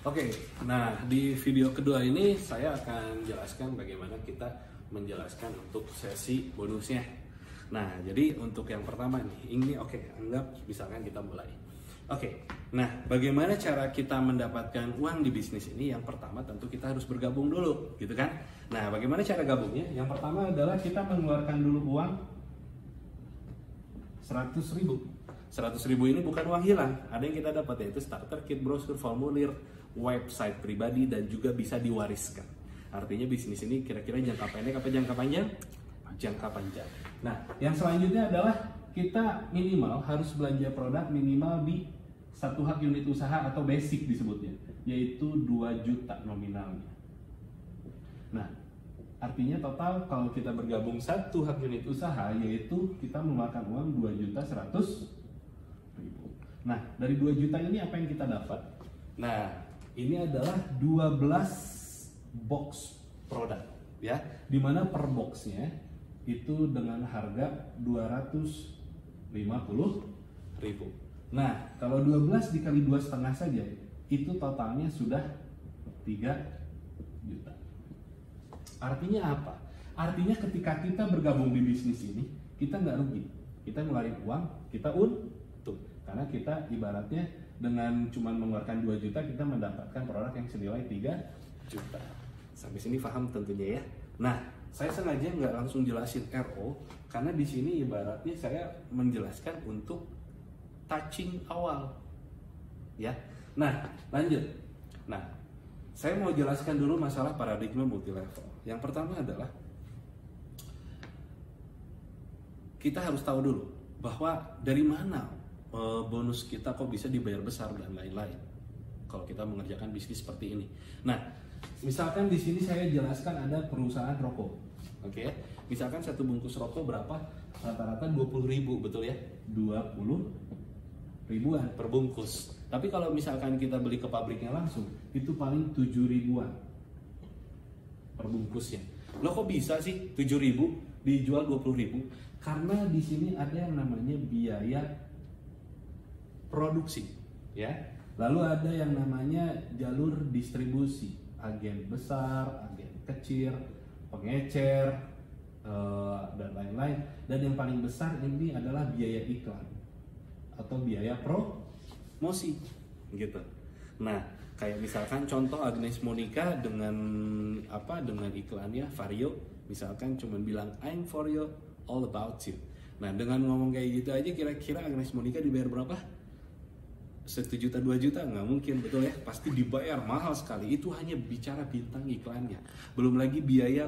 Oke, nah di video kedua ini saya akan jelaskan bagaimana kita menjelaskan untuk sesi bonusnya. Nah, jadi untuk yang pertama nih, ini anggap misalkan kita mulai. Nah bagaimana cara kita mendapatkan uang di bisnis ini? Yang pertama tentu kita harus bergabung dulu, gitu kan? Nah, bagaimana cara gabungnya? Yang pertama adalah kita mengeluarkan dulu uang 100.000. 100.000 ini bukan uang hilang, ada yang kita dapat, yaitu starter kit, brosur, formulir, website pribadi, dan juga bisa diwariskan. Artinya bisnis ini kira-kira jangka pendek apa jangka panjang? Jangka panjang. Nah, yang selanjutnya adalah kita minimal harus belanja produk minimal di 1 hak unit usaha atau basic disebutnya, yaitu 2 juta nominalnya. Nah, artinya total kalau kita bergabung 1 hak unit usaha, yaitu kita memakan uang 2.100.000. Nah, dari 2 juta ini apa yang kita dapat? Nah, ini adalah 12 box produk, ya, dimana per boxnya itu dengan harga 250.000. Nah, kalau 12 dikali 2,5 saja, itu totalnya sudah 3 juta. Artinya apa? Artinya ketika kita bergabung di bisnis ini, kita nggak rugi. Kita ngeluarin uang, kita untung. Karena kita ibaratnya dengan cuma mengeluarkan 2 juta, kita mendapatkan produk yang senilai 3 juta. Sampai sini paham tentunya ya. Nah, saya sengaja nggak langsung jelasin RO, karena di sini ibaratnya saya menjelaskan untuk touching awal, ya. Nah, lanjut. Nah, saya mau jelaskan dulu masalah paradigma multilevel. Yang pertama adalah kita harus tahu dulu bahwa dari mana bonus kita kok bisa dibayar besar dan lain-lain kalau kita mengerjakan bisnis seperti ini. Nah, misalkan di sini saya jelaskan ada perusahaan rokok, oke? Misalkan satu bungkus rokok berapa? Rata-rata 20.000, betul ya? 20 ribuan per bungkus. Tapi kalau misalkan kita beli ke pabriknya langsung, itu paling 7 ribuan per bungkusnya. Loh kok bisa sih 7.000 dijual 20.000? Karena di sini ada yang namanya biaya produksi, ya. Lalu ada yang namanya jalur distribusi, agen besar, agen kecil, pengecer, dan lain-lain. Dan yang paling besar ini adalah biaya iklan atau biaya promosi, gitu. Nah, kayak misalkan contoh Agnes Monica dengan dengan iklannya Vario, misalkan cuman bilang I'm for you, all about you. Nah, dengan ngomong kayak gitu aja, kira-kira Agnes Monica dibayar berapa? 1 juta, 2 juta? Nggak mungkin, betul ya? Pasti dibayar mahal sekali. Itu hanya bicara bintang iklannya, belum lagi biaya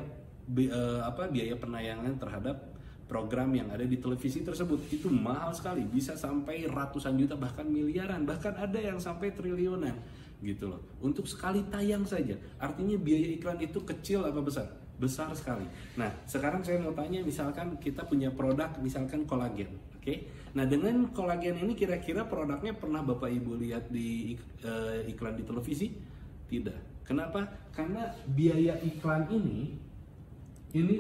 penayangan terhadap program yang ada di televisi tersebut. Itu mahal sekali, bisa sampai ratusan juta, bahkan miliaran, bahkan ada yang sampai triliunan, gitu loh, untuk sekali tayang saja. Artinya biaya iklan itu kecil apa besar? Besar sekali. Nah, sekarang saya mau tanya, misalkan kita punya produk, misalkan kolagen, oke? Nah, dengan kolagen ini kira-kira produknya pernah Bapak Ibu lihat di iklan di televisi? Tidak. Kenapa? Karena biaya iklan ini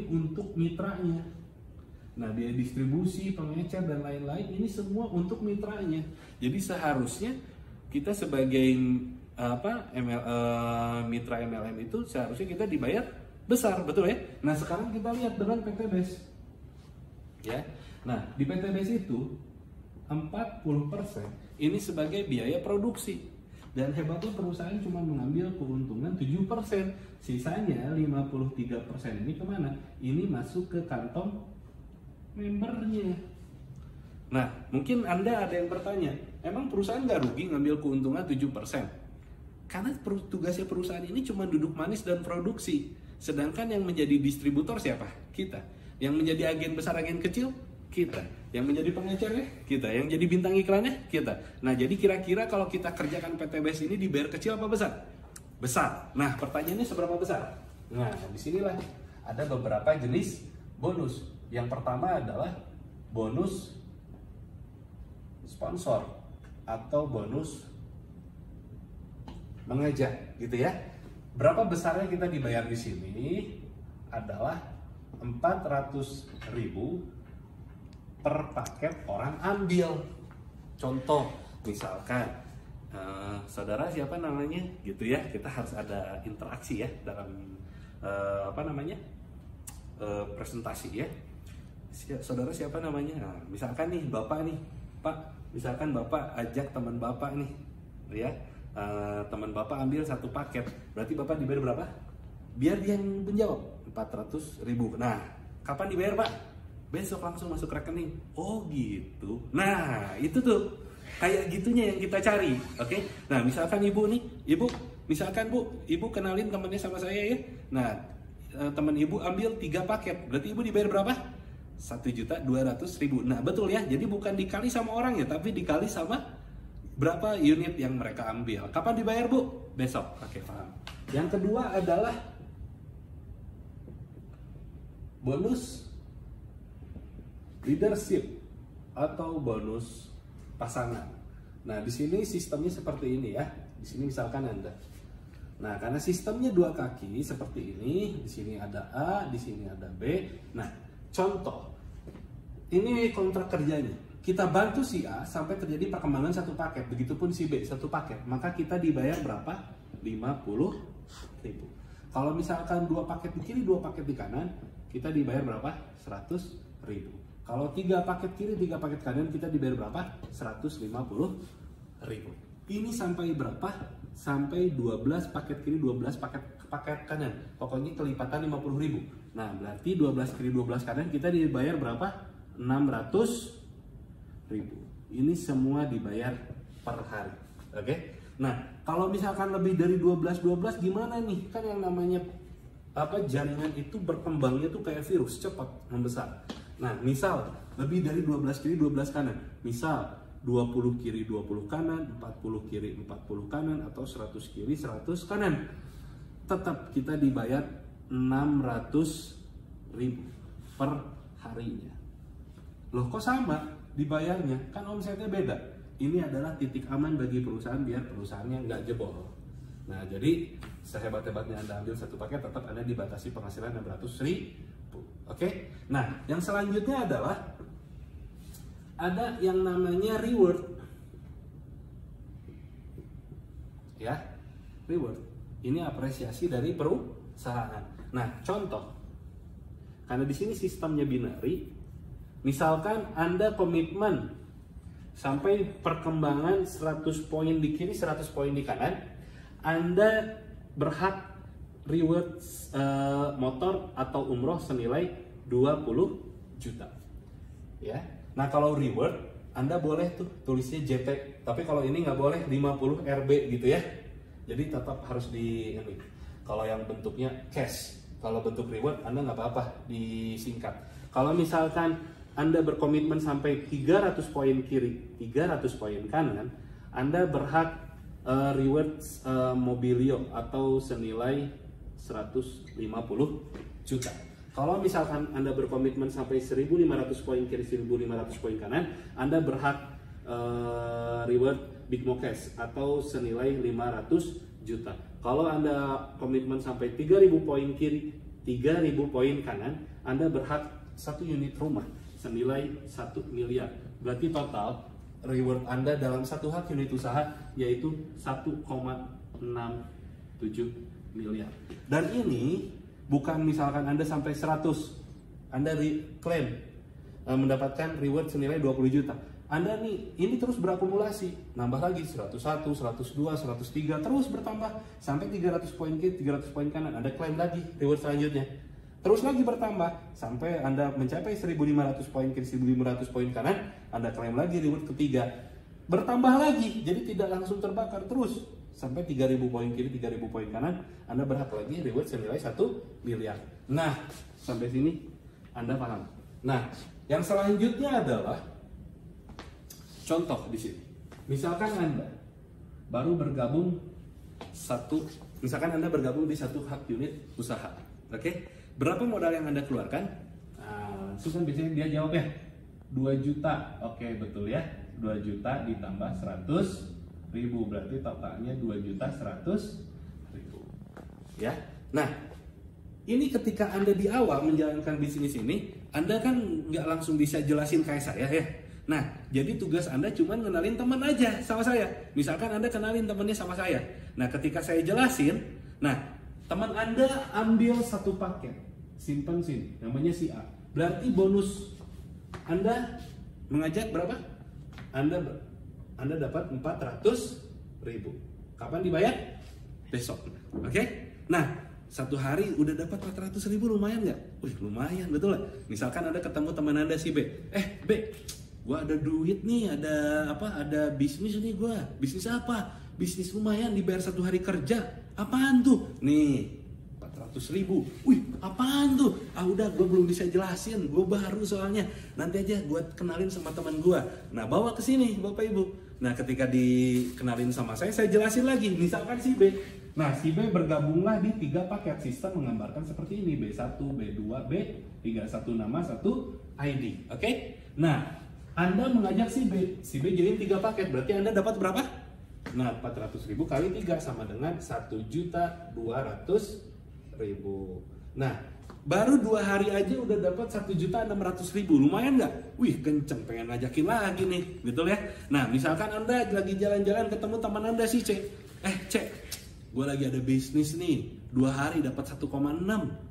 untuk mitranya. Nah, biaya distribusi, pengecer, dan lain-lain, ini semua untuk mitranya. Jadi seharusnya kita sebagai mitra MLM itu seharusnya kita dibayar besar, betul ya? Nah, sekarang kita lihat dengan PT BES, ya. Nah, di PT BES itu 40% ini sebagai biaya produksi, dan hebatnya perusahaan cuma mengambil keuntungan 7%. Sisanya 53% ini kemana? Ini masuk ke kantong membernya. Nah, mungkin Anda ada yang bertanya, emang perusahaan nggak rugi ngambil keuntungan 7%? Karena tugasnya perusahaan ini cuma duduk manis dan produksi. Sedangkan yang menjadi distributor siapa? Kita. Yang menjadi agen besar, agen kecil? Kita. Yang menjadi pengecernya? Kita. Yang jadi bintang iklannya? Kita. Nah, jadi kira-kira kalau kita kerjakan PT BES ini dibayar kecil apa besar? Besar. Nah, pertanyaannya seberapa besar? Nah, disinilah ada beberapa jenis bonus. Yang pertama adalah bonus sponsor atau bonus mengajak, gitu ya. Berapa besarnya kita dibayar di sini? Adalah 400.000 per paket orang ambil. Contoh, misalkan saudara siapa namanya gitu ya, kita harus ada interaksi ya dalam presentasi ya. Saudara siapa namanya, nah, misalkan nih bapak nih, pak, misalkan bapak ajak teman bapak nih ya, teman bapak ambil satu paket, berarti bapak dibayar berapa? Biar dia yang menjawab, 400.000. Nah, kapan dibayar pak? Besok langsung masuk rekening. Oh gitu. Nah itu tuh kayak gitunya yang kita cari. Oke. Nah misalkan ibu nih, ibu kenalin temennya sama saya ya. Nah teman ibu ambil 3 paket, berarti ibu dibayar berapa? 1.200.000. Nah betul ya. Jadi bukan dikali sama orang ya, tapi dikali sama berapa unit yang mereka ambil. Kapan dibayar bu? Besok. Oke, paham. Yang kedua adalah bonus leadership atau bonus pasangan. Nah, di sini sistemnya seperti ini ya. Di sini misalkan Anda. Nah, karena sistemnya 2 kaki seperti ini, di sini ada A, di sini ada B. Nah, contoh. Ini kontrak kerjanya. Kita bantu si A sampai terjadi perkembangan 1 paket, begitupun si B 1 paket. Maka kita dibayar berapa? 50.000. Kalau misalkan 2 paket di kiri, 2 paket di kanan, kita dibayar berapa? 100.000. Kalau 3 paket kiri, 3 paket kanan, kita dibayar berapa? 150.000. Ini sampai berapa? Sampai 12 paket kiri, 12 paket kanan. Pokoknya kelipatan 50.000. Nah, berarti 12 kiri, 12 kanan, kita dibayar berapa? 600.000. Ini semua dibayar per hari. Oke? Nah, kalau misalkan lebih dari 12 gimana nih? Kan yang namanya jaringan itu berkembangnya tuh kayak virus, cepat membesar. Nah, misal lebih dari 12 kiri 12 kanan, misal 20 kiri 20 kanan, 40 kiri 40 kanan, atau 100 kiri 100 kanan, tetap kita dibayar 600.000 per harinya. Loh kok sama dibayarnya? Kan omsetnya beda. Ini adalah titik aman bagi perusahaan biar perusahaannya nggak jebol. Nah, jadi sehebat-hebatnya Anda ambil 1 paket, tetap Anda dibatasi penghasilan 600.000. Oke. Nah, yang selanjutnya adalah ada yang namanya reward. Ya, reward. Ini apresiasi dari perusahaan. Nah, contoh. Karena di sini sistemnya binary. Misalkan Anda komitmen sampai perkembangan 100 poin di kiri, 100 poin di kanan, Anda berhak reward motor atau umroh senilai 20 juta. Ya. Nah, kalau reward Anda boleh tuh tulisnya JT, tapi kalau ini nggak boleh 50 RB gitu ya. Jadi tetap harus di ini. Kalau yang bentuknya cash, kalau bentuk reward Anda nggak apa-apa disingkat. Kalau misalkan Anda berkomitmen sampai 300 poin kiri, 300 poin kanan, Anda berhak reward mobilio atau senilai 150 juta. Kalau misalkan Anda berkomitmen sampai 1.500 poin kiri, 1.500 poin kanan, Anda berhak reward Big Mo Cash atau senilai 500 juta. Kalau Anda komitmen sampai 3.000 poin kiri, 3.000 poin kanan, Anda berhak 1 unit rumah senilai 1 miliar. Berarti total reward Anda dalam 1 unit usaha yaitu 1,67 miliar. Dan ini bukan misalkan Anda sampai 100, Anda klaim mendapatkan reward senilai 20 juta. Anda nih, ini terus berakumulasi, nambah lagi 101, 102, 103, terus bertambah sampai 300 poin kiri, 300 poin kanan. Anda klaim lagi reward selanjutnya. Terus lagi bertambah sampai Anda mencapai 1.500 poin kiri, 1.500 poin kanan, Anda klaim lagi reward ketiga. Bertambah lagi, jadi tidak langsung terbakar terus. Sampai 3.000 poin kiri, 3.000 poin kanan, Anda berhak lagi reward senilai 1 miliar. Nah, sampai sini Anda paham. Nah, yang selanjutnya adalah contoh di sini. Misalkan Anda baru bergabung misalkan Anda bergabung di 1 unit usaha. Oke? Berapa modal yang Anda keluarkan? Nah, itu kan biasanya dia jawab ya, 2 juta. Oke, betul ya. 2 juta ditambah 100.000, berarti totalnya 2.100.000. Ya. Nah, ini ketika Anda di awal menjalankan bisnis ini, Anda kan nggak langsung bisa jelasin kayak saya ya. Nah, jadi tugas Anda cuma kenalin teman aja sama saya. Misalkan Anda kenalin temannya sama saya. Nah, ketika saya jelasin, nah, teman Anda ambil satu paket, simpan sini, namanya si A. Berarti bonus Anda mengajak berapa? Anda dapat 400.000. Kapan dibayar? Besok. Oke? Nah, satu hari udah dapat 400.000, lumayan nggak? Wih, lumayan, betul lah. Misalkan Anda ketemu teman Anda si B. B, gua ada duit nih, ada bisnis nih gua. Bisnis apa? Bisnis lumayan, dibayar satu hari kerja. Apaan tuh? Nih, 400.000. Wih, apaan tuh? Udah, gue belum bisa jelasin. Gue baru soalnya. Nanti aja gue kenalin sama teman gue. Nah, bawa ke sini, Bapak Ibu. Nah, ketika dikenalin sama saya jelasin lagi. Misalkan si B. Nah, si B bergabunglah di 3 paket. Sistem menggambarkan seperti ini. B1, B2, B3. 1 nama, 1 ID. Oke? Nah, Anda mengajak si B. Si B jadiin 3 paket. Berarti Anda dapat berapa? Nah, 400.000 kali 3 sama dengan 1.200.000. Nah, baru 2 hari aja udah dapat 1.600.000. Lumayan nggak? Wih, kenceng, pengen ngajakin lagi nih, betul ya? Nah, misalkan Anda lagi jalan-jalan ketemu teman Anda si C. C, gue lagi ada bisnis nih, 2 hari dapat 1,6.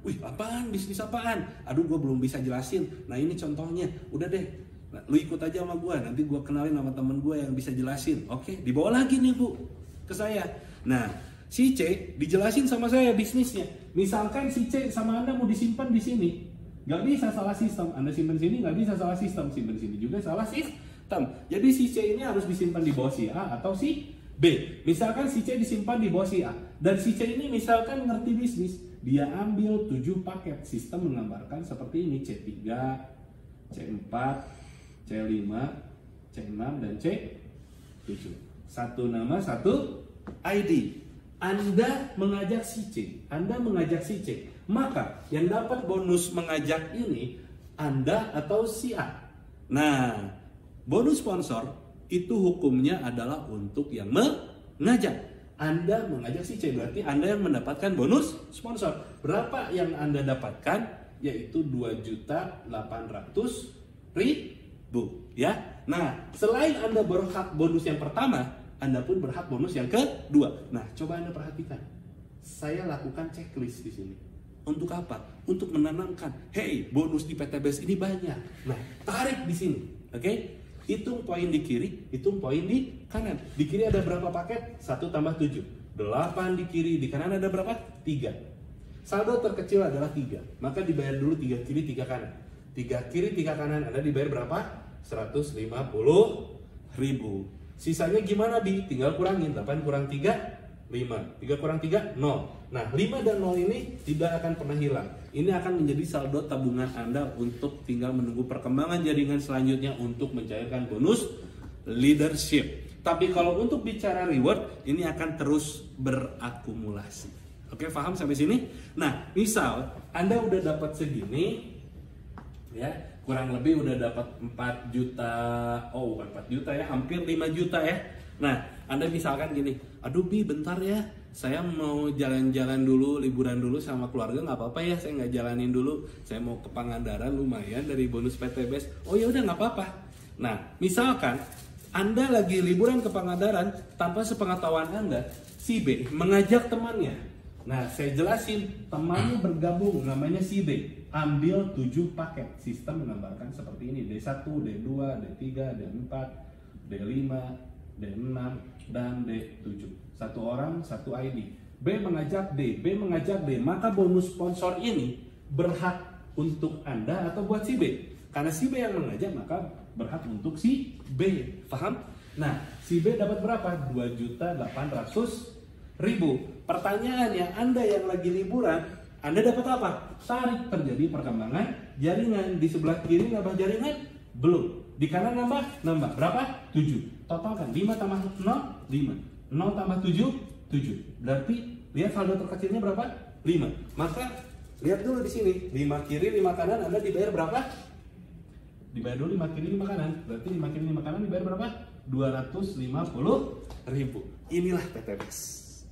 Wih, apaan? Bisnis apaan? Aduh, gue belum bisa jelasin. Nah, ini contohnya. Udah deh. Nah, lu ikut aja sama gue, nanti gue kenalin sama temen gue yang bisa jelasin. Oke, dibawa lagi nih Bu ke saya. Nah, si C dijelasin sama saya bisnisnya. Misalkan si C sama Anda mau disimpan di sini, nggak bisa salah sistem. Anda simpan sini nggak bisa salah sistem, simpan sini juga salah sistem. Jadi si C ini harus disimpan di bawah si A atau si B. Misalkan si C disimpan di bawah si A, dan si C ini misalkan ngerti bisnis, dia ambil 7 paket. Sistem menggambarkan seperti ini: C3, C4, C5, C6, dan C7. 1 nama, 1 ID. Anda mengajak si C, maka yang dapat bonus mengajak ini Anda atau si A. Nah, bonus sponsor itu hukumnya adalah untuk yang mengajak. Anda mengajak si C, berarti Anda yang mendapatkan bonus sponsor. Berapa yang Anda dapatkan? Yaitu 2.800.000. Ya. Nah, selain Anda berhak bonus yang pertama, Anda pun berhak bonus yang kedua. Nah, coba Anda perhatikan. Saya lakukan checklist di sini. Untuk apa? Untuk menanamkan, hey, bonus di PTBS ini banyak. Nah, tarik di sini. Oke? Hitung poin di kiri, hitung poin di kanan. Di kiri ada berapa paket? 1 tambah 7. 8 di kiri, di kanan ada berapa? 3. Saldo terkecil adalah 3. Maka dibayar dulu 3 kiri, 3 kanan. 3 kiri, 3 kanan. Anda dibayar berapa? 150.000. Sisanya gimana, Bi? Tinggal kurangin. 8 kurang 3, 5. 3 kurang 3, 0. Nah, 5 dan 0 ini tidak akan pernah hilang. Ini akan menjadi saldo tabungan Anda untuk tinggal menunggu perkembangan jaringan selanjutnya untuk mencairkan bonus leadership. Tapi kalau untuk bicara reward, ini akan terus berakumulasi. Oke, paham sampai sini? Nah, misal Anda udah dapat segini, ya, kurang lebih udah dapat 4 juta, bukan 4 juta ya, hampir 5 juta ya. Nah, Anda misalkan gini, aduh Bi, bentar ya, saya mau jalan-jalan dulu, liburan dulu sama keluarga, nggak apa-apa ya, saya nggak jalanin dulu, saya mau ke Pangandaran, lumayan dari bonus PTBS. Oh ya udah, nggak apa-apa. Nah, misalkan Anda lagi liburan ke Pangandaran, tanpa sepengetahuan Anda, si B mengajak temannya. Nah, saya jelasin, temannya bergabung, namanya si B. Ambil 7 paket. Sistem menggambarkan seperti ini: D1, D2, D3, D4, D5, D6, dan D7. 1 orang, 1 ID. B mengajak D, B mengajak D. Maka bonus sponsor ini berhak untuk Anda atau buat si B. Karena si B yang mengajak, maka berhak untuk si B. Paham? Nah, si B dapat berapa? 2.800.000. Pertanyaannya, Anda yang lagi liburan, Anda dapat apa? Tarik, terjadi perkembangan jaringan. Di sebelah kiri nambah jaringan? Belum. Di kanan nambah. Berapa? 7. Total kan 5 tambah 0, 5. 0 tambah 7, 7. Berarti lihat saldo terkecilnya berapa? 5. Maka lihat dulu di sini, 5 kiri 5 kanan, Anda dibayar berapa? Dibayar dulu 5 kiri 5 kanan. Berarti 5 kiri 5 kanan dibayar berapa? 250.000. Inilah PTBS.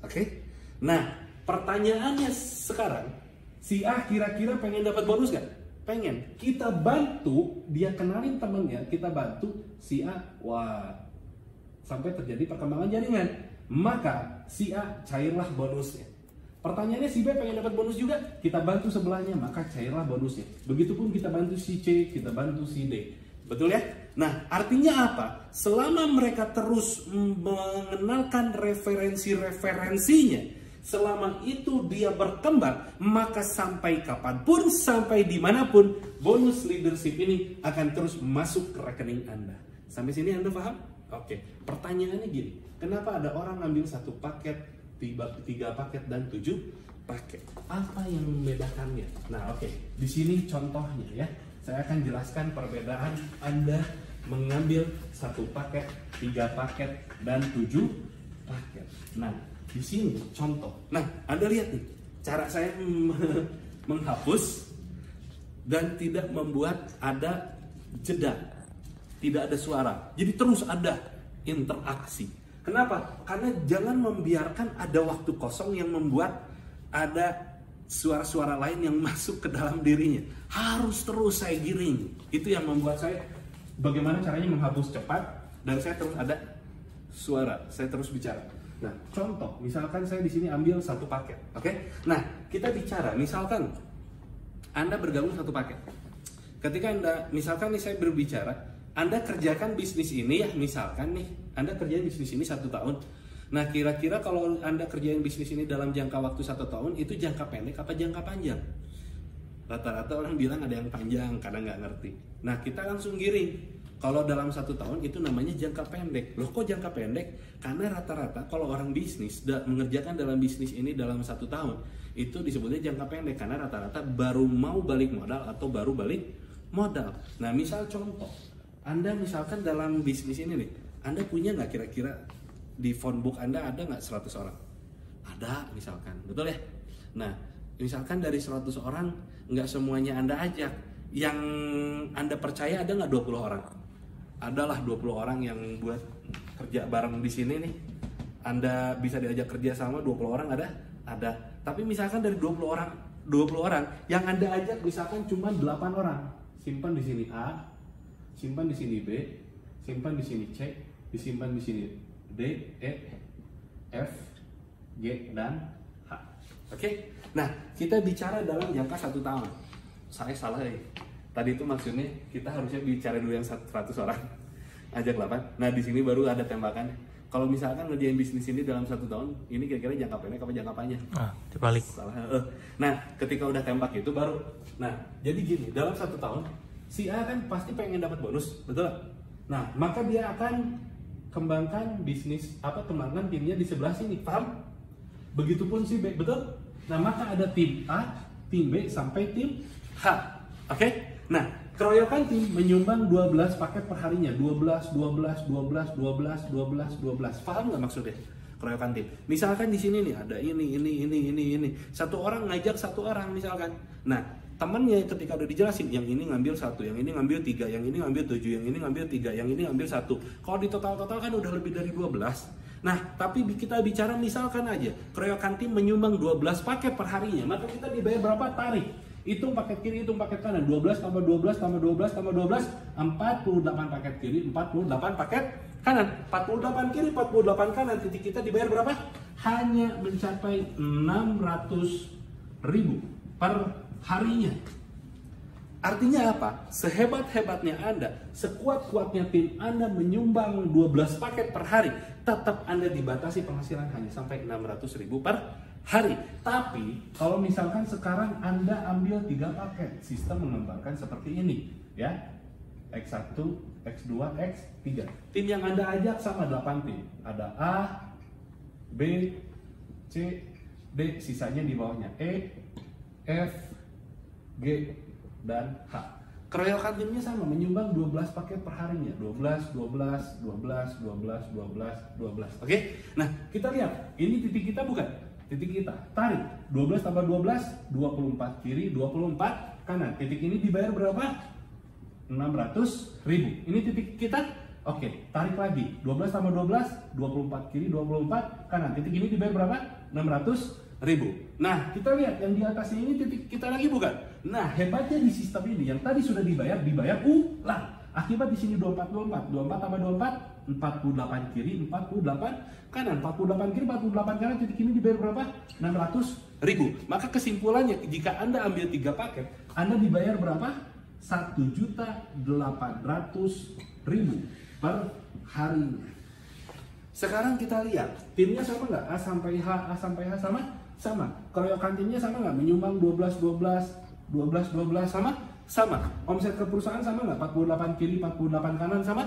Oke? Nah, pertanyaannya sekarang, si A kira-kira pengen dapat bonus gak? pengen kita bantu dia kenalin temennya, kita bantu si A, wah sampai terjadi perkembangan jaringan, maka si A cairlah bonusnya. Pertanyaannya si B pengen dapat bonus juga, kita bantu sebelahnya, maka cairlah bonusnya. Begitupun kita bantu si C, kita bantu si D. Betul ya? Nah, artinya apa? Selama mereka terus mengenalkan referensi-referensinya, selama itu dia berkembang, maka sampai kapanpun, sampai dimanapun, bonus leadership ini akan terus masuk ke rekening Anda. Sampai sini Anda paham? Oke, pertanyaannya gini, kenapa ada orang ngambil satu paket, 3 paket, dan 7 paket? Apa yang membedakannya? Nah oke, di sini contohnya ya. Saya akan jelaskan perbedaan Anda mengambil satu paket, 3 paket, dan 7 paket. Nah, di sini contoh. Nah, Anda lihat nih, cara saya menghapus dan tidak membuat ada jeda, tidak ada suara. Jadi terus ada interaksi. Kenapa? Karena jangan membiarkan ada waktu kosong yang membuat ada suara-suara lain yang masuk ke dalam dirinya. Harus terus saya giring. Itu yang membuat saya bagaimana caranya menghapus cepat dan saya terus ada suara, saya terus bicara. Nah, contoh, misalkan saya di sini ambil satu paket, oke? Nah, kita bicara, misalkan Anda bergabung satu paket. Ketika Anda, misalkan nih saya berbicara, Anda kerjakan bisnis ini ya, misalkan nih, Anda kerjain bisnis ini 1 tahun. Nah, kira-kira kalau Anda kerjain bisnis ini dalam jangka waktu 1 tahun, itu jangka pendek apa jangka panjang? Rata-rata orang bilang ada yang panjang, kadang nggak ngerti. Nah, kita langsung giring. Kalau dalam 1 tahun itu namanya jangka pendek. Loh kok jangka pendek? Karena rata-rata kalau orang bisnis mengerjakan dalam bisnis ini dalam 1 tahun, itu disebutnya jangka pendek. Karena rata-rata baru mau balik modal atau baru balik modal. Nah, misal contoh, Anda misalkan dalam bisnis ini nih, Anda punya nggak kira-kira di phone book Anda ada nggak 100 orang? Ada misalkan, betul ya? Nah, misalkan dari 100 orang, nggak semuanya Anda ajak. Yang Anda percaya ada nggak 20 orang? Adalah 20 orang yang buat kerja bareng di sini nih. Anda bisa diajak kerja sama 20 orang ada. Tapi misalkan dari 20 orang yang Anda ajak misalkan cuma 8 orang. Simpan di sini A, simpan di sini B, simpan di sini C, disimpan di sini D, E, F, G, dan H. Oke? Nah, kita bicara dalam jangka 1 tahun. Saya salah ya. Tadi itu maksudnya kita harusnya bicara dulu yang 100 orang, ajak 8. Nah, di sini baru ada tembakan. Kalau misalkan ngerjain bisnis ini dalam 1 tahun, ini kira-kira jangka pendek apa jangka panjang? Dibalik. Salah. Nah, ketika udah tembak itu baru. Nah, jadi gini, dalam 1 tahun si A kan pasti pengen dapat bonus, betul? Nah, maka dia akan kembangkan bisnis kembangkan timnya di sebelah sini, paham? Begitupun si B, betul? Nah, maka ada tim A, tim B sampai tim H. Oke? Nah, keroyokan tim menyumbang 12 paket perharinya. 12. Paham nggak maksudnya? Keroyokan tim. Misalkan di sini nih ada ini. Satu orang ngajak satu orang misalkan. Nah, temannya ketika udah dijelasin, yang ini ngambil 1, yang ini ngambil 3, yang ini ngambil 7, yang ini ngambil 3, yang ini ngambil 1. Kalau di total-total kan udah lebih dari 12. Nah, tapi kita bicara misalkan aja, keroyokan tim menyumbang 12 paket perharinya, maka kita dibayar berapa? Tarik. Hitung paket kiri, hitung paket kanan. 12 tambah 12 tambah 12 tambah 12, 48 paket kiri, 48 paket kanan. 48 kiri, 48 kanan. Titik kita dibayar berapa? Hanya mencapai 600.000 per harinya. Artinya apa? Sehebat-hebatnya Anda, sekuat-kuatnya tim Anda menyumbang 12 paket per hari, tetap Anda dibatasi penghasilan hanya sampai 600.000 per hari. Tapi kalau misalkan sekarang Anda ambil 3 paket, sistem mengembangkan seperti ini ya. X1, X2, X3. Tim yang Anda ajak sama 8 tim. Ada A, B, C, D, sisanya di bawahnya E, F, G, dan H. Keroyokan timnya sama, menyumbang 12 paket per harinya. 12. Oke? Nah, kita lihat, ini titik kita bukan? Titik kita, tarik. 12 tambah 12, 24 kiri, 24 kanan. Titik ini dibayar berapa? 600.000. Ini titik kita. Oke, tarik lagi. 12 tambah 12, 24 kiri, 24 kanan. Titik ini dibayar berapa? 600.000. Nah, kita lihat yang di atasnya ini titik kita lagi bukan? Nah, hebatnya di sistem ini yang tadi sudah dibayar ulang. Akibat di sini 24 tambah 24 48 kiri 48 kanan, 48 kiri 48 kanan, titik ini dibayar berapa? 600.000. Maka kesimpulannya jika Anda ambil 3 paket, Anda dibayar berapa? 1.800.000 per harinya. Sekarang kita lihat timnya sama nggak? A sampai H sama? Sama. Keroyokan timnya sama nggak? Menyumbang 12 sama. Omset ke perusahaan sama nggak? 48 kiri 48 kanan sama.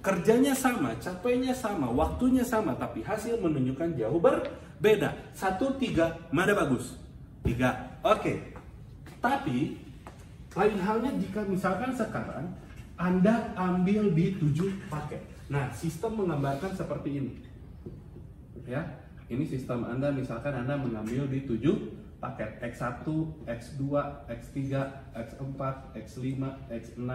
Kerjanya sama, capainya sama, waktunya sama, tapi hasil menunjukkan jauh berbeda. 1, 3, mana bagus? 3. Oke. Tapi lain halnya jika misalkan sekarang Anda ambil di 7 paket. Nah, sistem menggambarkan seperti ini. Ya, ini sistem Anda, misalkan Anda mengambil di 7 paket X1, X2, X3, X4, X5, X6,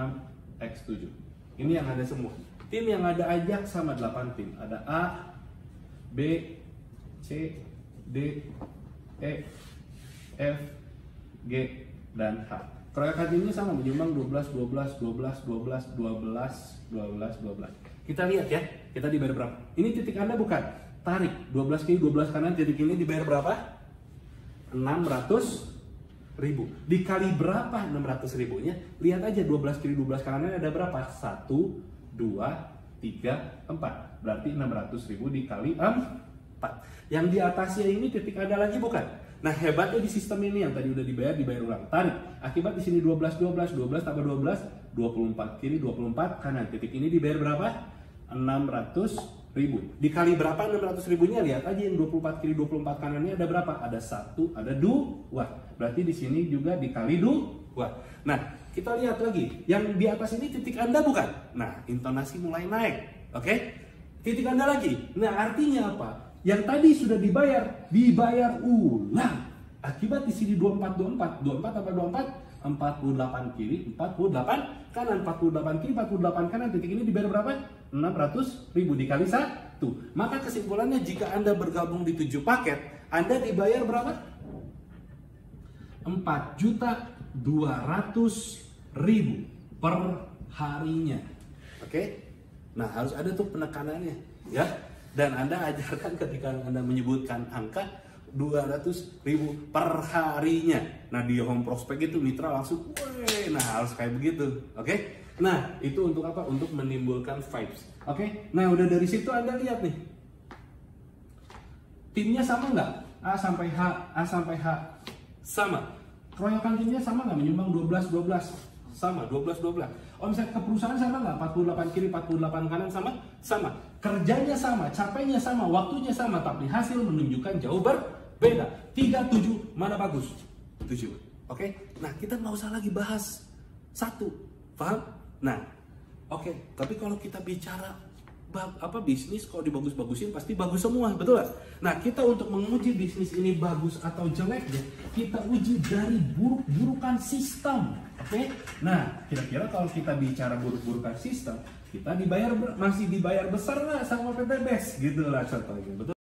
X7. Ini yang ada semua. Tim yang ada ajak sama 8 tim. Ada A, B, C, D, E, F, G, dan H. Keroyokan timnya sama, menyumbang 12. Kita lihat ya, kita dibayar berapa? Ini titik Anda bukan? Tarik, 12 kiri 12 kanan, titik ini dibayar berapa? 600.000. Dikali berapa 600.000-nya? Lihat aja 12 kiri 12 kanannya ada berapa? 1, 2, 3, 4. Berarti 600.000 dikali 4. Yang di atasnya ini titik ada lagi bukan? Nah, hebatnya di sistem ini yang tadi udah dibayar ulang. Tarik. Akibat di sini 12 tambah 12, 24 kiri 24 kanan. Titik ini dibayar berapa? 600.000. Dikali berapa 600.000-nya? Lihat aja yang 24 kiri 24 kanannya ada berapa? Ada 1, ada 2. Berarti di sini juga dikali 2. Nah, kita lihat lagi. Yang di atas ini titik Anda bukan? Nah, intonasi mulai naik. Oke? Titik Anda lagi. Nah, artinya apa? Yang tadi sudah dibayar ulang. Akibat di sini 24 tambah 24, 48 kiri 48 kanan, 48 kiri 48 kanan, titik ini dibayar berapa? 600.000 dikali 1. Maka kesimpulannya jika Anda bergabung di 7 paket, Anda dibayar berapa? 4.200.000 per harinya. Oke? Nah, harus ada tuh penekanannya, ya. Dan Anda ajarkan ketika Anda menyebutkan angka 200.000 per harinya. Nah, di home prospect itu mitra langsung, weh, nah harus kayak begitu. Oke? Nah, itu untuk apa? Untuk menimbulkan vibes. Oke? Nah, udah dari situ Anda lihat nih. Timnya sama nggak? A sampai H. Sama. Keroyokan timnya sama nggak? Menyumbang 12. Sama, 12. Omset ke perusahaan sama nggak? 48 kiri 48 kanan sama. Kerjanya sama, capainya sama, waktunya sama, tapi hasil menunjukkan jauh berbeda. 3, 7, mana bagus? 7. Oke? Nah, kita nggak usah lagi bahas 1. Paham? Nah, oke. Tapi kalau kita bicara bisnis, kalau dibagus-bagusin pasti bagus semua, betul gak? Nah, kita untuk menguji bisnis ini bagus atau jeleknya, kita uji dari buruk-burukan sistem. Oke? Nah, kira-kira kalau kita bicara buruk-burukan sistem, kita masih dibayar besar nggak sama PT Best? Gitu lah contohnya, betul?